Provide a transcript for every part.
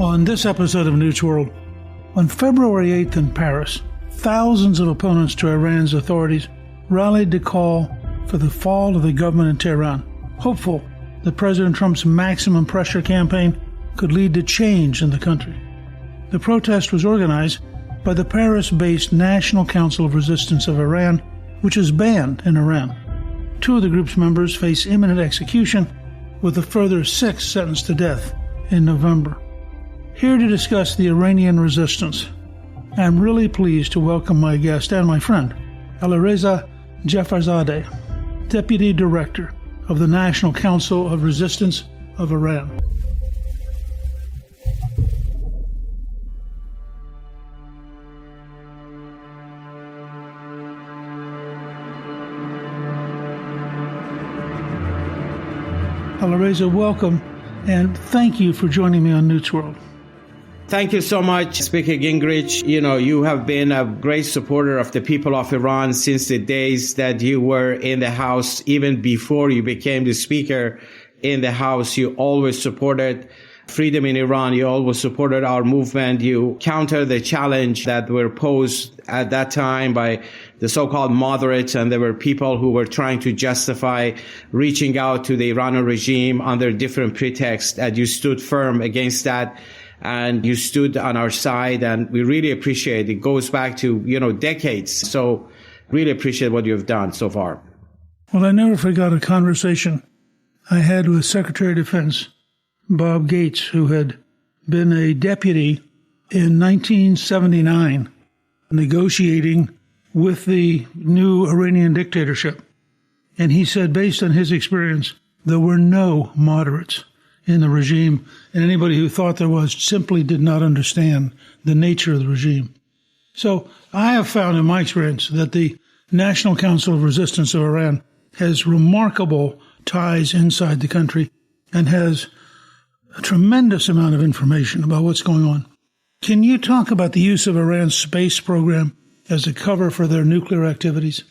On this episode of News World, on February 8th in Paris, thousands of opponents to Iran's authorities rallied to call for the fall of the government in Tehran, hopeful that President Trump's maximum pressure campaign could lead to change in the country. The protest was organized by the Paris-based National Council of Resistance of Iran, which is banned in Iran. 2 of the group's members face imminent execution, with a further 6 sentenced to death in November. Here to discuss the Iranian resistance, I'm really pleased to welcome my guest and my friend, Alireza Jafarzadeh, Deputy Director of the National Council of Resistance of Iran. Alireza, welcome, and thank you for joining me on Newt's World. Thank you so much, Speaker Gingrich. You have been a great supporter of the people of Iran since the days that you were in the House. Even before you became the Speaker in the House, you always supported freedom in Iran. You always supported our movement. You countered the challenge that were posed at that time by the so-called moderates, and there were people who were trying to justify reaching out to the Iranian regime under different pretexts, and you stood firm against that. And you stood on our side, and we really appreciate it. It goes back to, decades. So really appreciate what you've done so far. Well, I never forgot a conversation I had with Secretary of Defense Bob Gates, who had been a deputy in 1979 negotiating with the new Iranian dictatorship. And he said, based on his experience, there were no moderates in the regime, and anybody who thought there was simply did not understand the nature of the regime. So I have found in my experience that the National Council of Resistance of Iran has remarkable ties inside the country and has a tremendous amount of information about what's going on. Can you talk about the use of Iran's space program as a cover for their nuclear activities?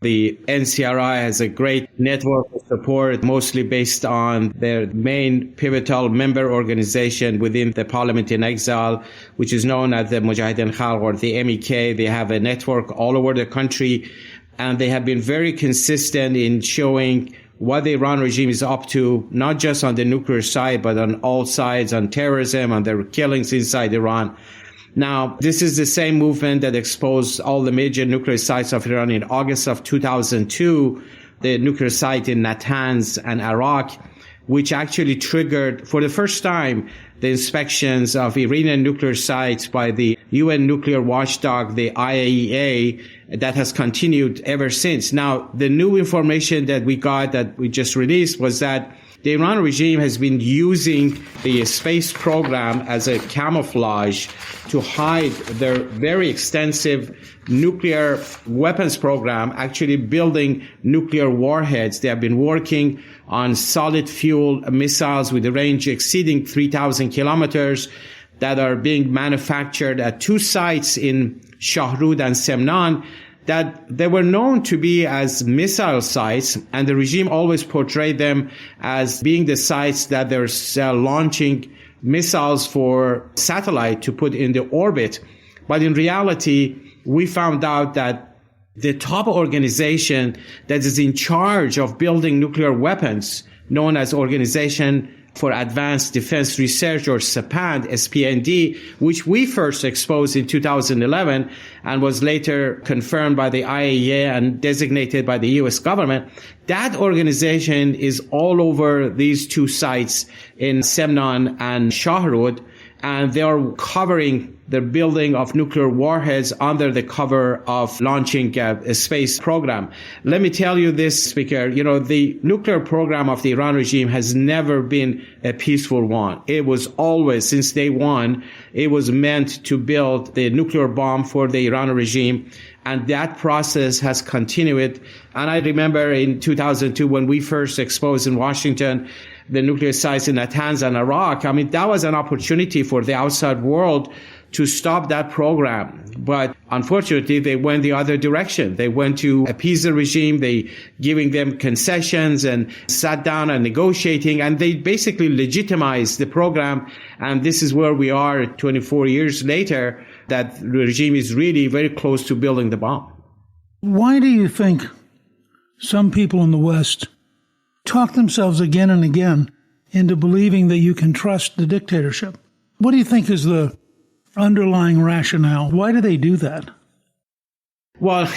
The NCRI has a great network of support, mostly based on their main pivotal member organization within the Parliament in Exile, which is known as the Mujahideen Khalq, or the MEK. They have a network all over the country, and they have been very consistent in showing what the Iran regime is up to, not just on the nuclear side, but on all sides, on terrorism, on their killings inside Iran. Now, this is the same movement that exposed all the major nuclear sites of Iran in August of 2002, the nuclear site in Natanz and Iraq, which actually triggered, for the first time, the inspections of Iranian nuclear sites by the UN nuclear watchdog, the IAEA, that has continued ever since. Now, the new information that we got, that we just released, was that the Iran regime has been using the space program as a camouflage to hide their very extensive nuclear weapons program, actually building nuclear warheads. They have been working on solid fuel missiles with a range exceeding 3,000 kilometers that are being manufactured at 2 sites in Shahrud and Semnan, that they were known to be as missile sites, and the regime always portrayed them as being the sites that they're launching missiles for satellite to put in the orbit. But in reality, we found out that the top organization that is in charge of building nuclear weapons, known as Organization for Advanced Defense Research, or SPAND, SPND, which we first exposed in 2011 and was later confirmed by the IAEA and designated by the U.S. government. That organization is all over these 2 sites in Semnan and Shahrud, and they are covering the building of nuclear warheads under the cover of launching a space program. Let me tell you this, Speaker, the nuclear program of the Iran regime has never been a peaceful one. It was always, since day one, it was meant to build the nuclear bomb for the Iran regime. And that process has continued. And I remember in 2002, when we first exposed in Washington the nuclear sites in Natanz and Iraq, that was an opportunity for the outside world to stop that program. But unfortunately, they went the other direction. They went to appease the regime. They giving them concessions and sat down and negotiating, and they basically legitimized the program. And this is where we are 24 years later, that the regime is really very close to building the bomb. Why do you think some people in the West talk themselves again and again into believing that you can trust the dictatorship? What do you think is the underlying rationale? Why do they do that? Well,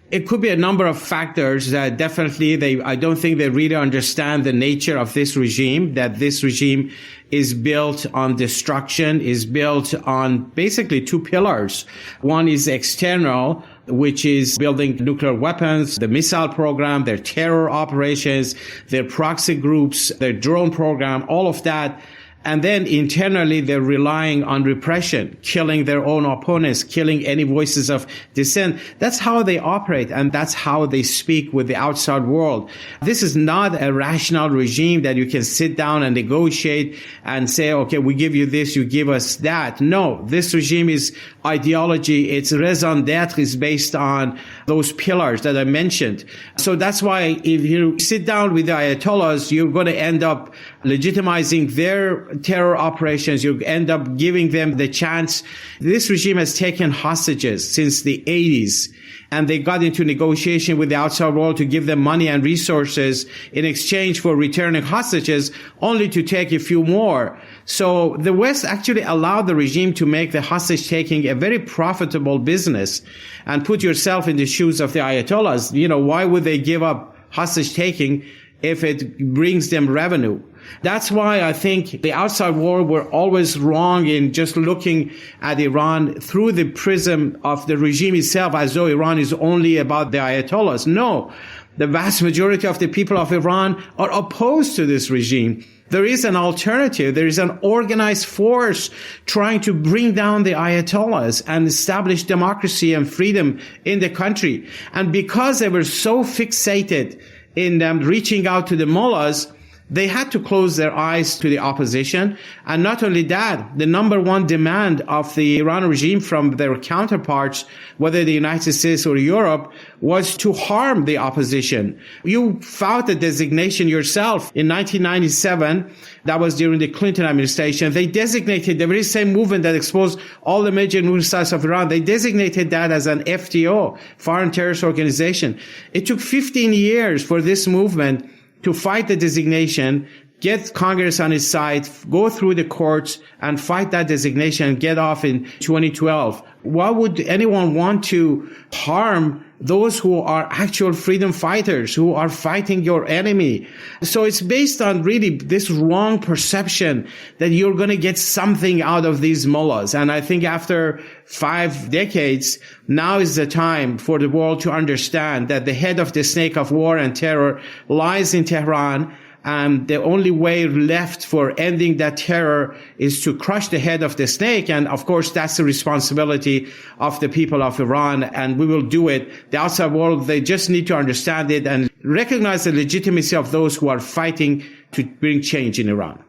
it could be a number of factors. Definitely, I don't think they really understand the nature of this regime, that this regime is built on destruction, is built on basically two pillars. One is external, which is building nuclear weapons, the missile program, their terror operations, their proxy groups, their drone program, all of that. And then internally, they're relying on repression, killing their own opponents, killing any voices of dissent. That's how they operate, and that's how they speak with the outside world. This is not a rational regime that you can sit down and negotiate and say, okay, we give you this, you give us that. No, this regime is ideology. Its raison d'etre is based on those pillars that I mentioned. So that's why if you sit down with the Ayatollahs, you're going to end up legitimizing their terror operations. You end up giving them the chance. This regime has taken hostages since the 80s, and they got into negotiation with the outside world to give them money and resources in exchange for returning hostages, only to take a few more. So the West actually allowed the regime to make the hostage taking a very profitable business. And put yourself in the shoes of the Ayatollahs. Why would they give up hostage taking if it brings them revenue? That's why I think the outside world were always wrong in just looking at Iran through the prism of the regime itself, as though Iran is only about the Ayatollahs. No, the vast majority of the people of Iran are opposed to this regime. There is an alternative. There is an organized force trying to bring down the Ayatollahs and establish democracy and freedom in the country. And because they were so fixated in reaching out to the mullahs, they had to close their eyes to the opposition. And not only that, the number one demand of the Iran regime from their counterparts, whether the United States or Europe, was to harm the opposition. You fought the designation yourself in 1997. That was during the Clinton administration. They designated the very same movement that exposed all the major nuclear sites of Iran. They designated that as an FTO, foreign terrorist organization. It took 15 years for this movement to fight the designation, get Congress on its side, go through the courts and fight that designation and get off in 2012. Why would anyone want to harm those who are actual freedom fighters, who are fighting your enemy? So it's based on really this wrong perception that you're going to get something out of these mullahs. And I think after 5 decades, now is the time for the world to understand that the head of the snake of war and terror lies in Tehran. And the only way left for ending that terror is to crush the head of the snake. And of course, that's the responsibility of the people of Iran. And we will do it. The outside world, they just need to understand it and recognize the legitimacy of those who are fighting to bring change in Iran.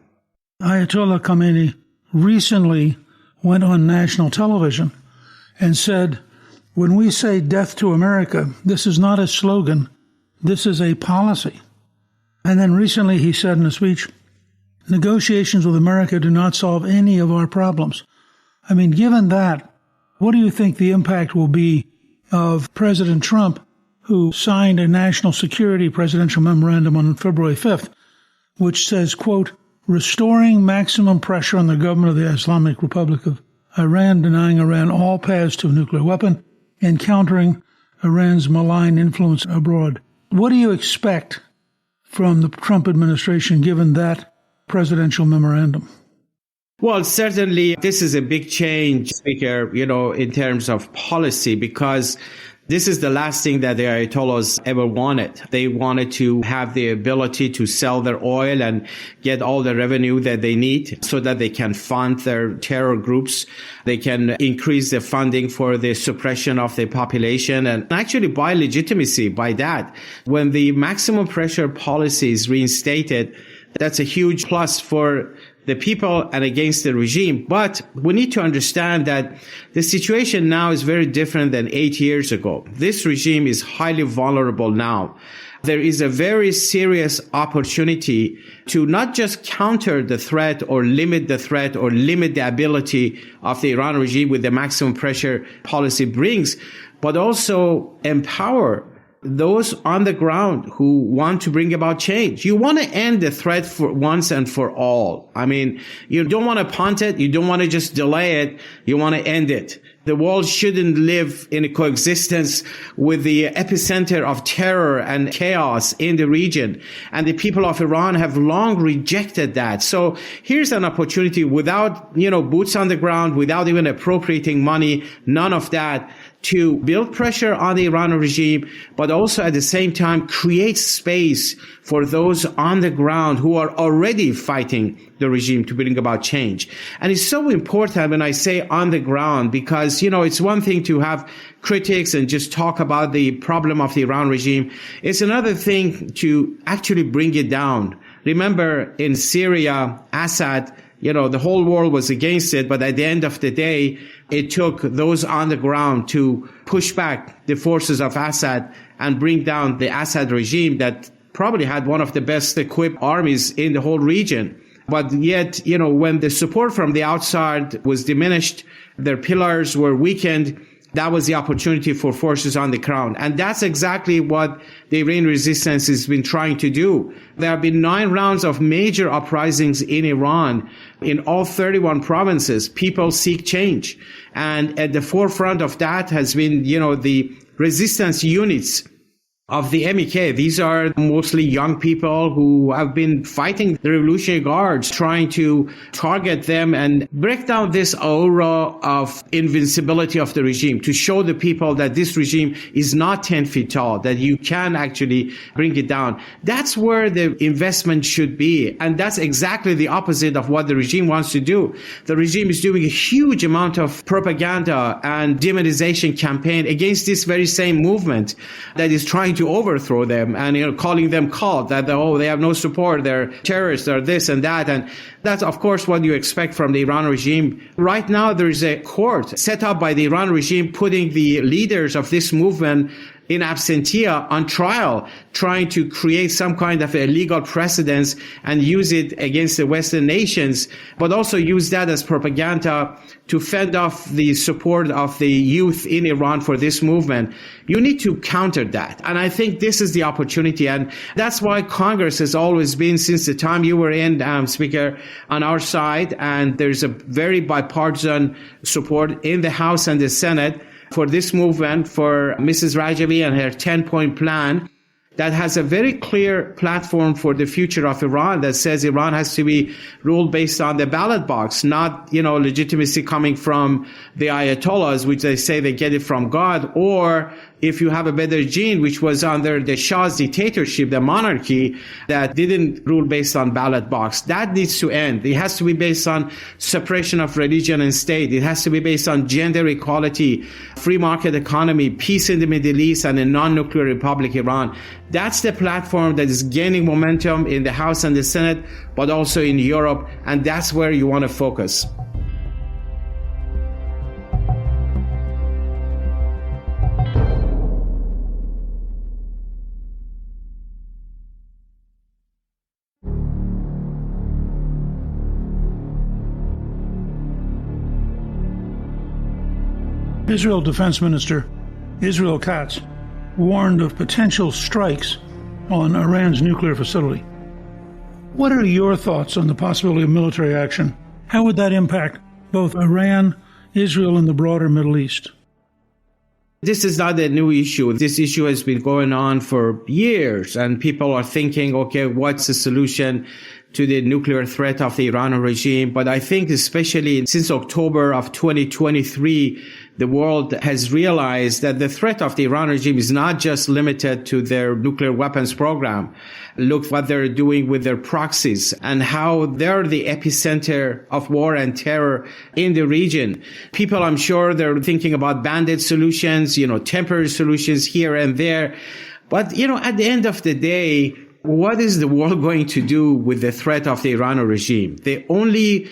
Ayatollah Khamenei recently went on national television and said, when we say death to America, this is not a slogan. This is a policy. And then recently he said in a speech, negotiations with America do not solve any of our problems. I mean, given that, what do you think the impact will be of President Trump, who signed a national security presidential memorandum on February 5th, which says, quote, restoring maximum pressure on the government of the Islamic Republic of Iran, denying Iran all paths to a nuclear weapon, and countering Iran's malign influence abroad. What do you expect from the Trump administration, given that presidential memorandum? Well, certainly this is a big change, Speaker, in terms of policy, because this is the last thing that the Ayatollahs ever wanted. They wanted to have the ability to sell their oil and get all the revenue that they need so that they can fund their terror groups. They can increase the funding for the suppression of the population and actually buy legitimacy by that. When the maximum pressure policy is reinstated, that's a huge plus for the people and against the regime. But we need to understand that the situation now is very different than 8 years ago. This regime is highly vulnerable now. There is a very serious opportunity to not just counter the threat or limit the threat or limit the ability of the Iran regime with the maximum pressure policy brings, but also empower those on the ground who want to bring about change. You want to end the threat for once and for all. I mean, you don't want to punt it. You don't want to just delay it. You want to end it. The world shouldn't live in a coexistence with the epicenter of terror and chaos in the region. And the people of Iran have long rejected that. So here's an opportunity without, boots on the ground, without even appropriating money, none of that, to build pressure on the Iran regime, but also at the same time create space for those on the ground who are already fighting the regime to bring about change. And it's so important when I say on the ground, because, it's one thing to have critics and just talk about the problem of the Iran regime. It's another thing to actually bring it down. Remember, in Syria, Assad, the whole world was against it, but at the end of the day, it took those on the ground to push back the forces of Assad and bring down the Assad regime that probably had one of the best equipped armies in the whole region. But yet, when the support from the outside was diminished, their pillars were weakened, that was the opportunity for forces on the ground. And that's exactly what the Iranian resistance has been trying to do. There have been 9 rounds of major uprisings in Iran. In all 31 provinces, people seek change. And at the forefront of that has been, the resistance units of the MEK. These are mostly young people who have been fighting the Revolutionary Guards, trying to target them and break down this aura of invincibility of the regime, to show the people that this regime is not 10 feet tall, that you can actually bring it down. That's where the investment should be. And that's exactly the opposite of what the regime wants to do. The regime is doing a huge amount of propaganda and demonization campaign against this very same movement that is trying to overthrow them and calling them cult, that they have no support, they're terrorists, they're this and that. And that's of course what you expect from the Iran regime. Right now there is a court set up by the Iran regime putting the leaders of this movement in absentia on trial, trying to create some kind of a legal precedence and use it against the Western nations, but also use that as propaganda to fend off the support of the youth in Iran for this movement. You need to counter that. And I think this is the opportunity. And that's why Congress has always been, since the time you were in, Speaker, on our side. And there's a very bipartisan support in the House and the Senate for this movement, for Mrs. Rajavi and her 10-point plan that has a very clear platform for the future of Iran that says Iran has to be ruled based on the ballot box, not, legitimacy coming from the Ayatollahs, which they say they get it from God, or if you have a better gene, which was under the Shah's dictatorship, the monarchy, that didn't rule based on ballot box. That needs to end. It has to be based on separation of religion and state. It has to be based on gender equality, free market economy, peace in the Middle East, and a non-nuclear republic Iran. That's the platform that is gaining momentum in the House and the Senate, but also in Europe, and that's where you want to focus. Israel Defense Minister Israel Katz warned of potential strikes on Iran's nuclear facility. What are your thoughts on the possibility of military action? How would that impact both Iran, Israel, and the broader Middle East? This is not a new issue. This issue has been going on for years, and people are thinking, okay, what's the solution to the nuclear threat of the Iranian regime? But I think especially since October of 2023, the world has realized that the threat of the Iran regime is not just limited to their nuclear weapons program. Look what they're doing with their proxies and how they're the epicenter of war and terror in the region. People, I'm sure, they're thinking about band-aid solutions, temporary solutions here and there. But, at the end of the day, what is the world going to do with the threat of the Iranian regime? The only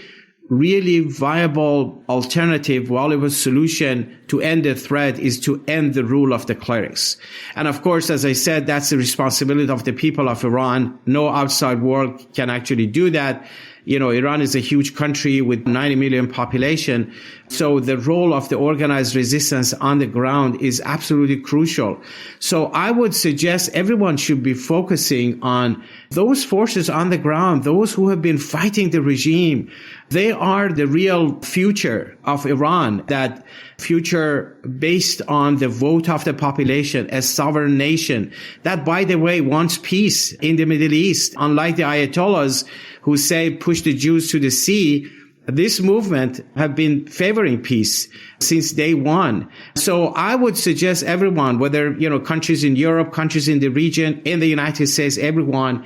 really viable alternative, viable solution to end the threat is to end the rule of the clerics. And of course, as I said, that's the responsibility of the people of Iran. No outside world can actually do that. Iran is a huge country with 90 million population. So the role of the organized resistance on the ground is absolutely crucial. So I would suggest everyone should be focusing on those forces on the ground, those who have been fighting the regime. They are the real future of Iran, that future based on the vote of the population, a sovereign nation that, by the way, wants peace in the Middle East. Unlike the Ayatollahs who say push the Jews to the sea, this movement have been favoring peace since day one. So I would suggest everyone, whether, countries in Europe, countries in the region, in the United States, everyone,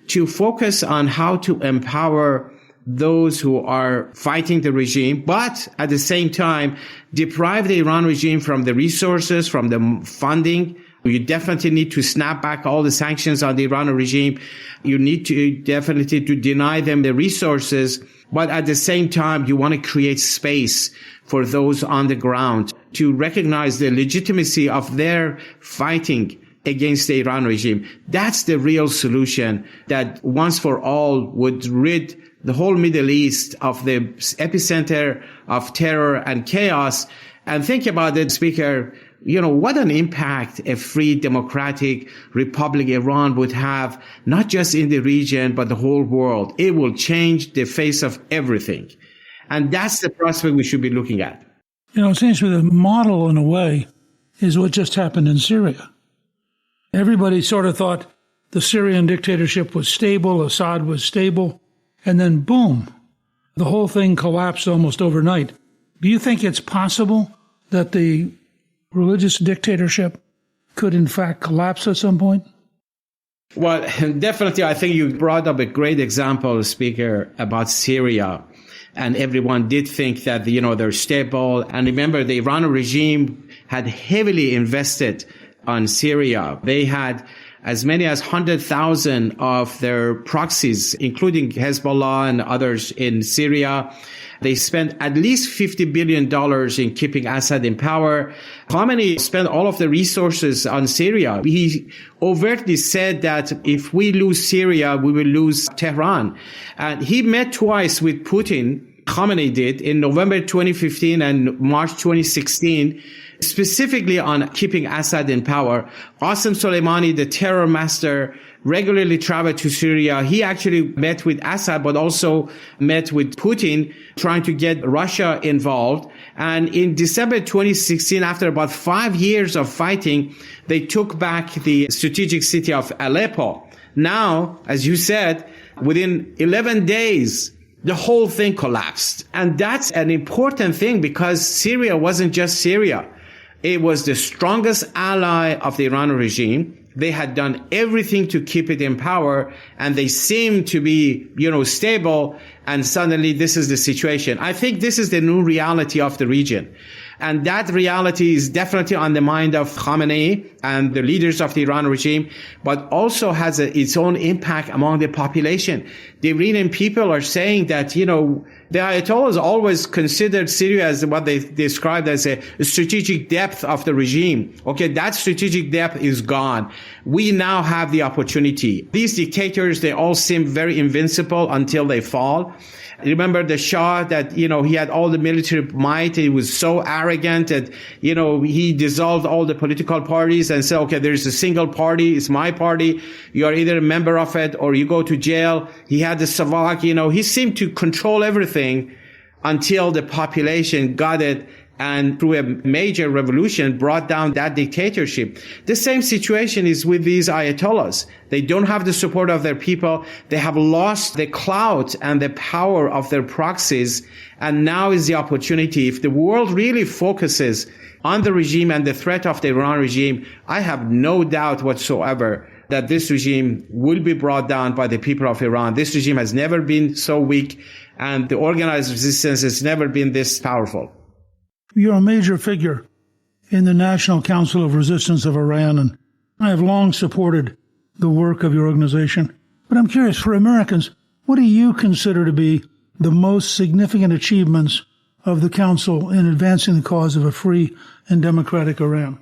to focus on how to empower those who are fighting the regime, but at the same time, deprive the Iran regime from the resources, from the funding. You definitely need to snap back all the sanctions on the Iranian regime. You need to definitely to deny them the resources. But at the same time, you want to create space for those on the ground to recognize the legitimacy of their fighting against the Iran regime. That's the real solution that once for all would rid the whole Middle East of the epicenter of terror and chaos. And think about it, Speaker, what an impact a free, democratic Republic Iran would have, not just in the region, but the whole world. It will change the face of everything. And that's the prospect we should be looking at. It seems to me the model, in a way, is what just happened in Syria. Everybody sort of thought the Syrian dictatorship was stable, Assad was stable, and then boom, the whole thing collapsed almost overnight. Do you think it's possible that the religious dictatorship could in fact collapse at some point? Well, definitely, I think you brought up a great example, Speaker, about Syria. And everyone did think that, they're stable. And remember, the Iranian regime had heavily invested on Syria. They had as many as 100,000 of their proxies, including Hezbollah and others in Syria. They spent at least $50 billion in keeping Assad in power. Khamenei spent all of the resources on Syria. He overtly said that if we lose Syria, we will lose Tehran. And he met twice with Putin, Khamenei did, in November 2015 and March 2016, specifically on keeping Assad in power. Qasem Soleimani, the terror master, regularly traveled to Syria. He actually met with Assad, but also met with Putin, trying to get Russia involved. And in December 2016, after about 5 years of fighting, they took back the strategic city of Aleppo. Now, as you said, within 11 days, the whole thing collapsed. And that's an important thing because Syria wasn't just Syria. It was the strongest ally of the Iranian regime. They had done everything to keep it in power, and they seemed to be, stable. And suddenly this is the situation. I think this is the new reality of the region. And that reality is definitely on the mind of Khamenei and the leaders of the Iran regime, but also has its own impact among the population. The Iranian people are saying that, the Ayatollahs always considered Syria as what they described as a strategic depth of the regime. Okay, that strategic depth is gone. We now have the opportunity. These dictators, they all seem very invincible until they fall. Remember the Shah that, he had all the military might. He was so arrogant that, he dissolved all the political parties and said, okay, there's a single party. It's my party. You are either a member of it or you go to jail. He had the Savak, he seemed to control everything until the population got it. And through a major revolution brought down that dictatorship. The same situation is with these Ayatollahs. They don't have the support of their people. They have lost the clout and the power of their proxies. And now is the opportunity. If the world really focuses on the regime and the threat of the Iran regime, I have no doubt whatsoever that this regime will be brought down by the people of Iran. This regime has never been so weak, and the organized resistance has never been this powerful. You're a major figure in the National Council of Resistance of Iran, and I have long supported the work of your organization. But I'm curious, for Americans, what do you consider to be the most significant achievements of the Council in advancing the cause of a free and democratic Iran?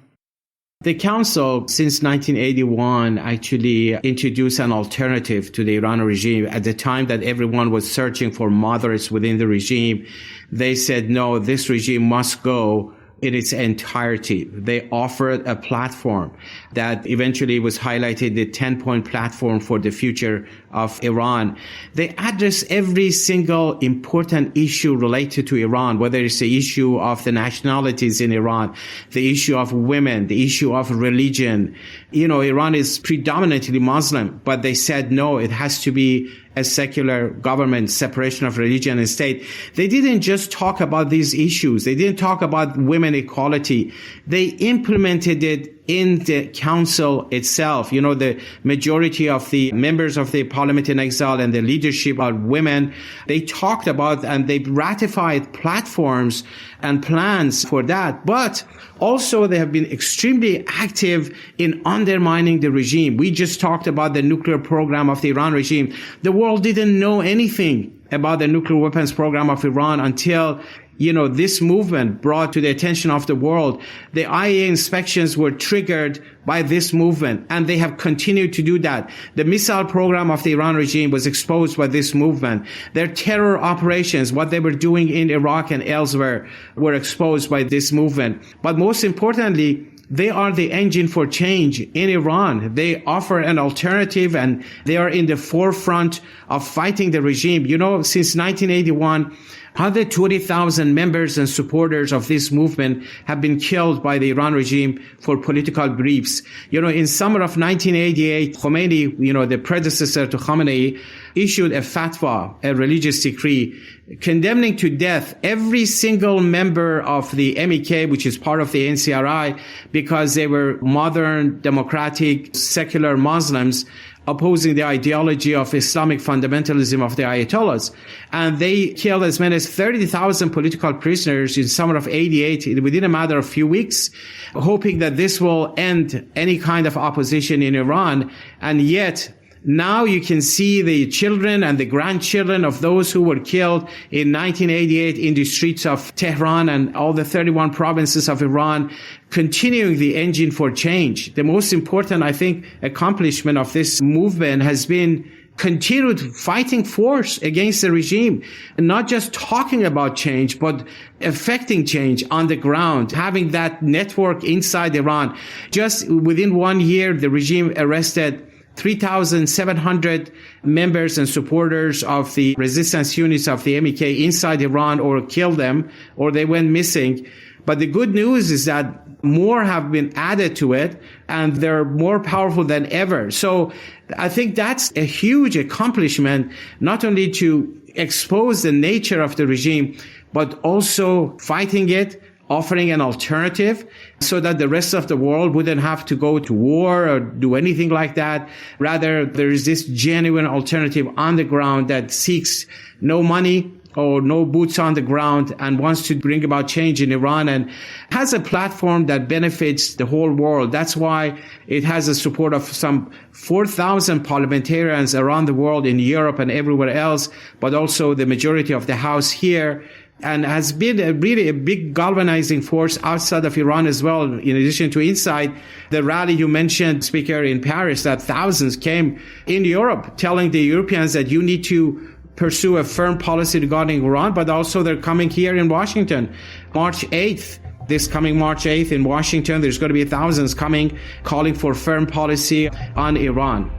The Council, since 1981, actually introduced an alternative to the Iran regime. At the time that everyone was searching for moderates within the regime, they said, no, this regime must go in its entirety. They offered a platform that eventually was highlighted, the 10-point platform for the future of Iran. They address every single important issue related to Iran, whether it's the issue of the nationalities in Iran, the issue of women, the issue of religion. You know, Iran is predominantly Muslim, but they said, no, it has to be a secular government, separation of religion and state. They didn't just talk about these issues. They didn't talk about women equality. They implemented it in the council itself. You know, the majority of the members of the parliament in exile and the leadership are women. They talked about and they ratified platforms and plans for that. But also they have been extremely active in undermining the regime. We just talked about the nuclear program of the Iran regime. The world didn't know anything about the nuclear weapons program of Iran until this movement brought to the attention of the world. The IAEA inspections were triggered by this movement, and they have continued to do that. The missile program of the Iran regime was exposed by this movement. Their terror operations, what they were doing in Iraq and elsewhere, were exposed by this movement. But most importantly, they are the engine for change in Iran. They offer an alternative, and they are in the forefront of fighting the regime. Since 1981, 120,000 members and supporters of this movement have been killed by the Iran regime for political beliefs. In summer of 1988, Khomeini, the predecessor to Khamenei, issued a fatwa, a religious decree, condemning to death every single member of the MEK, which is part of the NCRI, because they were modern, democratic, secular Muslims opposing the ideology of Islamic fundamentalism of the Ayatollahs. And they killed as many as 30,000 political prisoners in summer of 88 within a matter of few weeks, hoping that this will end any kind of opposition in Iran. And yet, now you can see the children and the grandchildren of those who were killed in 1988 in the streets of Tehran and all the 31 provinces of Iran, continuing the engine for change. The most important, I think, accomplishment of this movement has been continued fighting force against the regime, and not just talking about change, but effecting change on the ground, having that network inside Iran. Just within 1 year, the regime arrested 3,700 members and supporters of the resistance units of the MEK inside Iran, or killed them, or they went missing. But the good news is that more have been added to it, and they're more powerful than ever. So I think that's a huge accomplishment, not only to expose the nature of the regime, but also fighting it, offering an alternative so that the rest of the world wouldn't have to go to war or do anything like that. Rather, there is this genuine alternative on the ground that seeks no money or no boots on the ground and wants to bring about change in Iran, and has a platform that benefits the whole world. That's why it has the support of some 4,000 parliamentarians around the world, in Europe and everywhere else, but also the majority of the House here, and has been really a big galvanizing force outside of Iran as well, in addition to inside. The rally you mentioned, Speaker, in Paris, that thousands came in Europe telling the Europeans that you need to pursue a firm policy regarding Iran, but also they're coming here in Washington. March 8th, this coming March 8th in Washington, there's going to be thousands coming, calling for firm policy on Iran.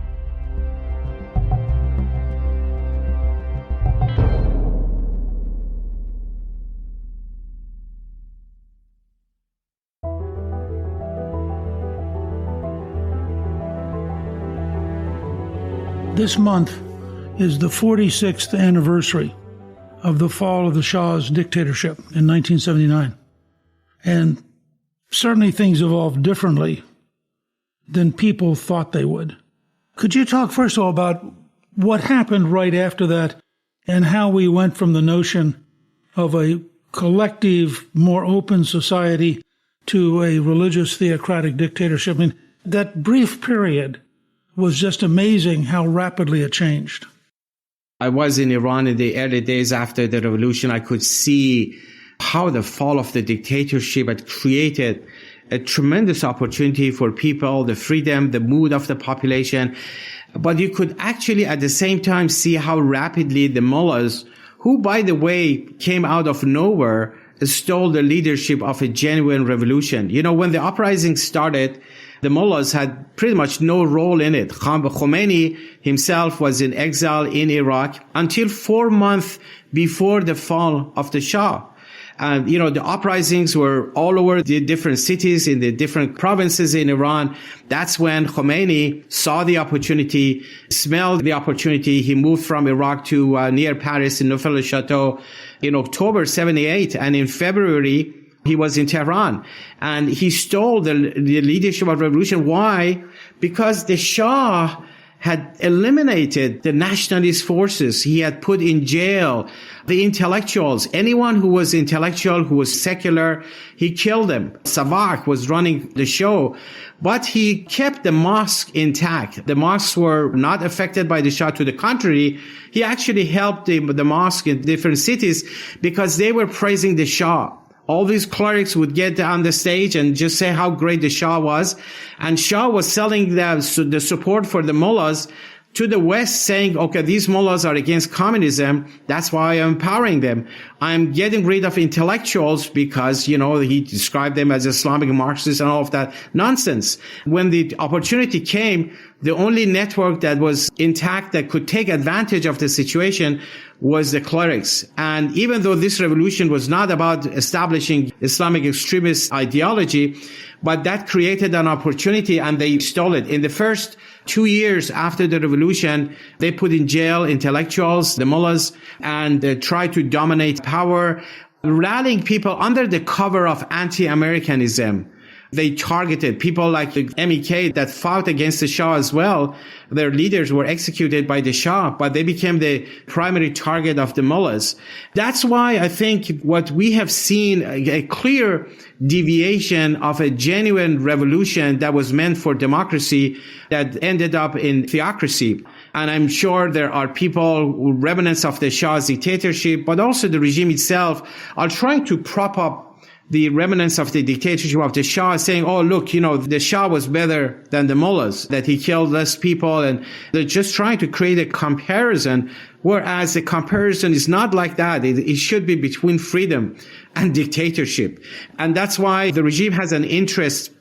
This month is the 46th anniversary of the fall of the Shah's dictatorship in 1979. And certainly things evolved differently than people thought they would. Could you talk first of all about what happened right after that and how we went from the notion of a collective, more open society to a religious theocratic dictatorship? I mean, that brief period was just amazing how rapidly it changed. I was in Iran in the early days after the revolution. I could see how the fall of the dictatorship had created a tremendous opportunity for people, the freedom, the mood of the population. But you could actually at the same time see how rapidly the mullahs, who, by the way, came out of nowhere, stole the leadership of a genuine revolution. You know, when the uprising started, the mullahs had pretty much no role in it. Khomeini himself was in exile in Iraq until 4 months before the fall of the Shah. And, you know, the uprisings were all over the different cities in the different provinces in Iran. That's when Khomeini saw the opportunity, smelled the opportunity. He moved from Iraq to near Paris in Neufchâtel in October 78. And in February, he was in Tehran. And he stole the leadership of the revolution. Why? Because the Shah had eliminated the nationalist forces. He had put in jail the intellectuals. Anyone who was intellectual, who was secular, he killed them. Savak was running the show, but he kept the mosque intact. The mosques were not affected by the Shah. To the contrary, he actually helped the mosque in different cities because they were praising the Shah. All these clerics would get on the stage and just say how great the Shah was. And Shah was selling the support for the mullahs to the West, saying, okay, these mullahs are against communism. That's why I'm empowering them. I'm getting rid of intellectuals because, you know, he described them as Islamic Marxists and all of that nonsense. When the opportunity came, the only network that was intact that could take advantage of the situation was the clerics. And even though this revolution was not about establishing Islamic extremist ideology, but that created an opportunity and they stole it. In the first 2 years after the revolution, they put in jail intellectuals, the mullahs, and tried to dominate power, rallying people under the cover of anti-Americanism. They targeted people like the MEK that fought against the Shah as well. Their leaders were executed by the Shah, but they became the primary target of the mullahs. That's why I think what we have seen a clear deviation of a genuine revolution that was meant for democracy that ended up in theocracy. And I'm sure there are people, remnants of the Shah's dictatorship, but also the regime itself are trying to prop up the remnants of the dictatorship of the Shah, saying, oh, look, you know, the Shah was better than the mullahs, that he killed less people. And they're just trying to create a comparison, whereas the comparison is not like that. It should be between freedom and dictatorship. And that's why the regime has an interest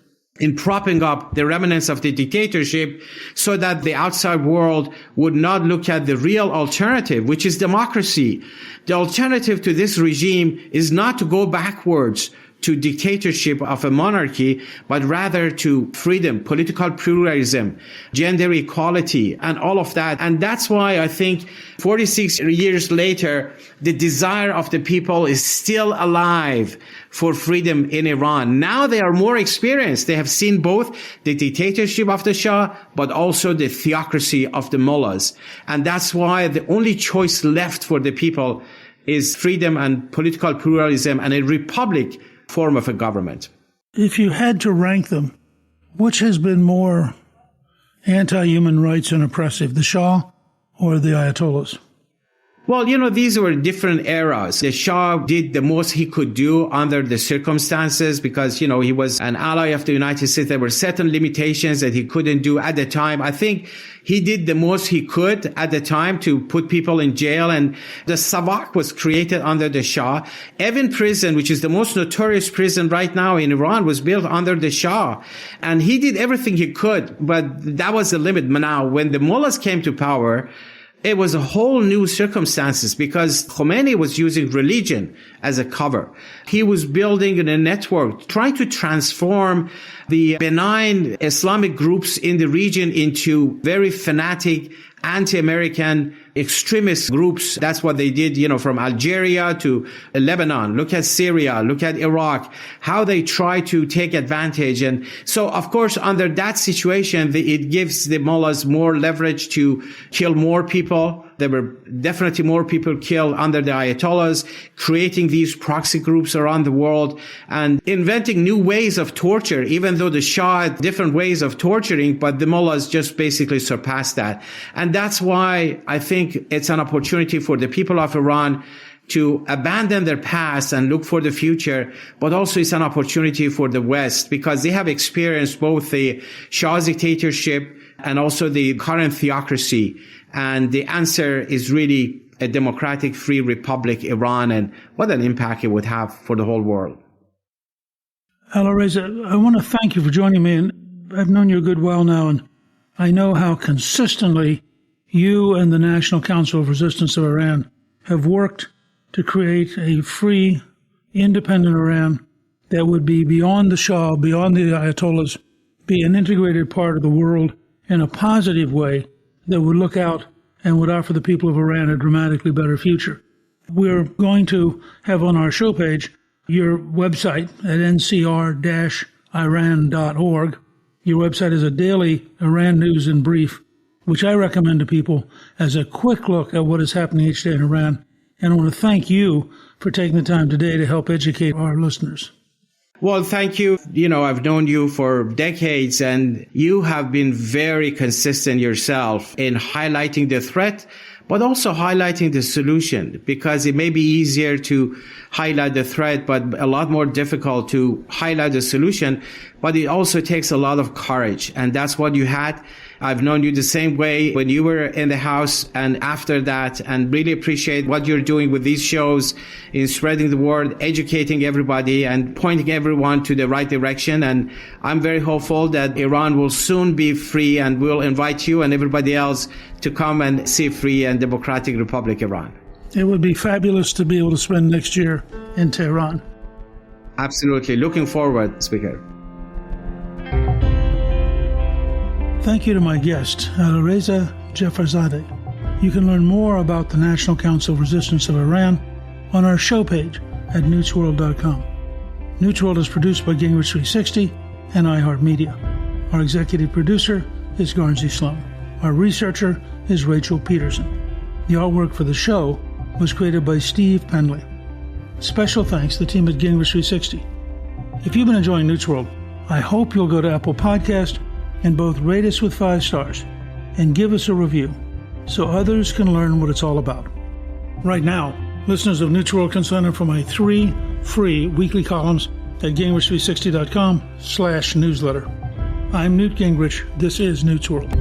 in propping up the remnants of the dictatorship so that the outside world would not look at the real alternative, which is democracy. The alternative to this regime is not to go backwards to dictatorship of a monarchy, but rather to freedom, political pluralism, gender equality, and all of that. And that's why I think 46 years later, the desire of the people is still alive for freedom in Iran. Now they are more experienced. They have seen both the dictatorship of the Shah, but also the theocracy of the mullahs. And that's why the only choice left for the people is freedom and political pluralism and a republic form of a government. If you had to rank them, which has been more anti-human rights and oppressive, the Shah or the Ayatollahs? Well, you know, these were different eras. The Shah did the most he could do under the circumstances because, you know, he was an ally of the United States. There were certain limitations that he couldn't do at the time. I think he did the most he could at the time to put people in jail. And the Savak was created under the Shah. Evin prison, which is the most notorious prison right now in Iran, was built under the Shah. And he did everything he could, but that was the limit. Now, when the mullahs came to power, it was a whole new circumstances because Khomeini was using religion as a cover. He was building a network, trying to transform the benign Islamic groups in the region into very fanatic, anti-American, extremist groups. That's what they did, from Algeria to Lebanon. Look at Syria, look at Iraq, how they try to take advantage. And so, of course, under that situation, it gives the mullahs more leverage to kill more people. There were definitely more people killed under the Ayatollahs, creating these proxy groups around the world and inventing new ways of torture, even though the Shah had different ways of torturing, but the mullahs just basically surpassed that. And that's why I think it's an opportunity for the people of Iran to abandon their past and look for the future, but also it's an opportunity for the West because they have experienced both the Shah's dictatorship and also the current theocracy. And the answer is really a democratic, free republic, Iran, and what an impact it would have for the whole world. Alireza, I want to thank you for joining me. And I've known you a good while now, and I know how consistently you and the National Council of Resistance of Iran have worked to create a free, independent Iran that would be beyond the Shah, beyond the Ayatollahs, be an integrated part of the world in a positive way that would look out and would offer the people of Iran a dramatically better future. We're going to have on our show page your website at ncr-iran.org. Your website is a daily Iran news in brief, which I recommend to people as a quick look at what is happening each day in Iran. And I want to thank you for taking the time today to help educate our listeners. Well, thank you. I've known you for decades, and you have been very consistent yourself in highlighting the threat, but also highlighting the solution, because it may be easier to highlight the threat, but a lot more difficult to highlight the solution. But it also takes a lot of courage, and that's what you had. I've known you the same way when you were in the House and after that, and really appreciate what you're doing with these shows in spreading the word, educating everybody and pointing everyone to the right direction. And I'm very hopeful that Iran will soon be free, and we'll invite you and everybody else to come and see free and democratic Republic Iran. It would be fabulous to be able to spend next year in Tehran. Absolutely. Looking forward, Speaker. Thank you to my guest, Alireza Jafarzadeh. You can learn more about the National Council of Resistance of Iran on our show page at newsworld.com. Newsworld is produced by Gingrich 360 and iHeartMedia. Our executive producer is Garnsey Sloan. Our researcher is Rachel Peterson. The artwork for the show was created by Steve Penley. Special thanks to the team at Gingrich 360. If you've been enjoying Newsworld, I hope you'll go to Apple Podcast and both rate us with 5 stars and give us a review so others can learn what it's all about. Right now, listeners of Newsworld can sign up for my 3 free weekly columns at Gingrich360.com/newsletter. I'm Newt Gingrich. This is Newsworld.